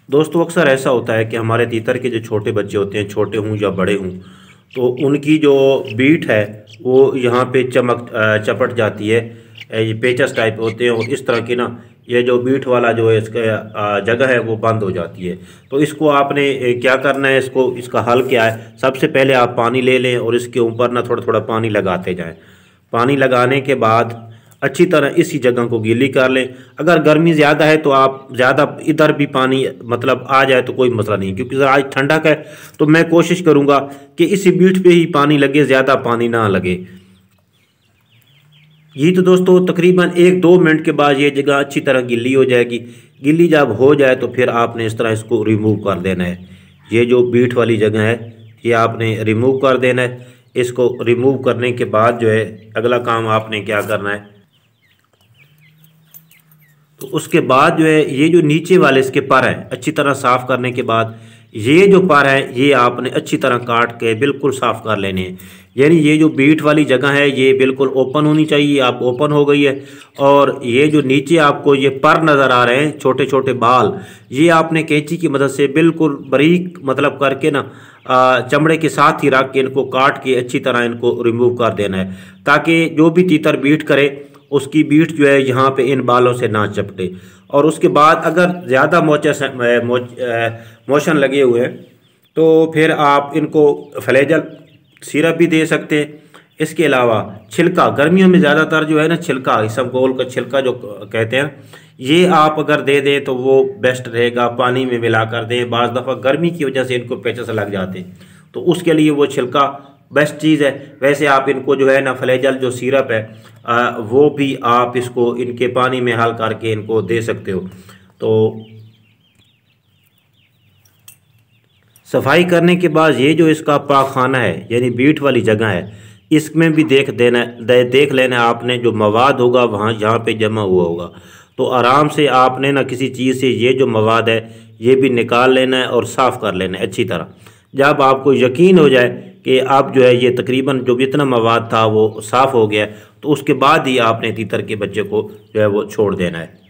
दोस्तों अक्सर ऐसा होता है कि हमारे तीतर के जो छोटे बच्चे होते हैं, छोटे हों या बड़े हों, तो उनकी जो बीट है वो यहाँ पे चपट जाती है। ये पेचस टाइप होते हैं और इस तरह की ना ये जो बीट वाला जो है इसका जगह है वो बंद हो जाती है। तो इसको आपने क्या करना है, इसका हल क्या है। सबसे पहले आप पानी ले लें और इसके ऊपर ना थोड़ा थोड़ा पानी लगाते जाएं। पानी लगाने के बाद अच्छी तरह इसी जगह को गीली कर लें। अगर गर्मी ज़्यादा है तो आप ज़्यादा इधर भी पानी मतलब आ जाए तो कोई मसला नहीं, क्योंकि आज ठंडक है तो मैं कोशिश करूँगा कि इसी बीट पे ही पानी लगे, ज़्यादा पानी ना लगे। ये तो दोस्तों तकरीबन 1-2 मिनट के बाद ये जगह अच्छी तरह गीली हो जाएगी। गीली जब हो जाए तो फिर आपने इस तरह इसको रिमूव कर देना है। ये जो बीट वाली जगह है ये आपने रिमूव कर देना है। इसको रिमूव करने के बाद जो है अगला काम आपने क्या करना है, तो उसके बाद जो है ये जो नीचे वाले इसके पर हैं अच्छी तरह साफ़ करने के बाद ये जो पर हैं ये आपने अच्छी तरह काट के बिल्कुल साफ़ कर लेने हैं। यानी ये जो बीट वाली जगह है ये बिल्कुल ओपन होनी चाहिए, आप ओपन हो गई है। और ये जो नीचे आपको ये पर नज़र आ रहे हैं, छोटे छोटे बाल, ये आपने कैंची की मदद से बिल्कुल बारीक मतलब करके ना चमड़े के साथ ही रख के इनको काट के अच्छी तरह इनको रिमूव कर देना है, ताकि जो भी तीतर बीट करे उसकी बीट जो है यहाँ पे इन बालों से ना चपटे। और उसके बाद अगर ज़्यादा मोशन लगे हुए हैं तो फिर आप इनको फ्लेजल सिरप भी दे सकते हैं। इसके अलावा छिलका, गर्मियों में ज़्यादातर जो है ना छिलका, इसबगोल का छिलका जो कहते हैं, ये आप अगर दे दें तो वो बेस्ट रहेगा। पानी में मिला कर दें, बाज़ दफ़ा गर्मी की वजह से इनको पेचस लग जाते हैं तो उसके लिए वो छिलका बेस्ट चीज़ है। वैसे आप इनको जो है ना फ्लेजल जो सिरप है वो भी आप इसको इनके पानी में हल करके इनको दे सकते हो। तो सफाई करने के बाद ये जो इसका पाखाना है यानी बीट वाली जगह है, इसमें भी देख लेना आपने जो मवाद होगा वहाँ जहाँ पे जमा हुआ होगा, तो आराम से आपने ना किसी चीज़ से ये जो मवाद है ये भी निकाल लेना है और साफ़ कर लेना है अच्छी तरह। जब आपको यकीन हो जाए कि आप जो है ये तकरीबन जो भी इतना मवाद था वो साफ़ हो गया, तो उसके बाद ही आपने तीतर के बच्चे को जो है वो छोड़ देना है।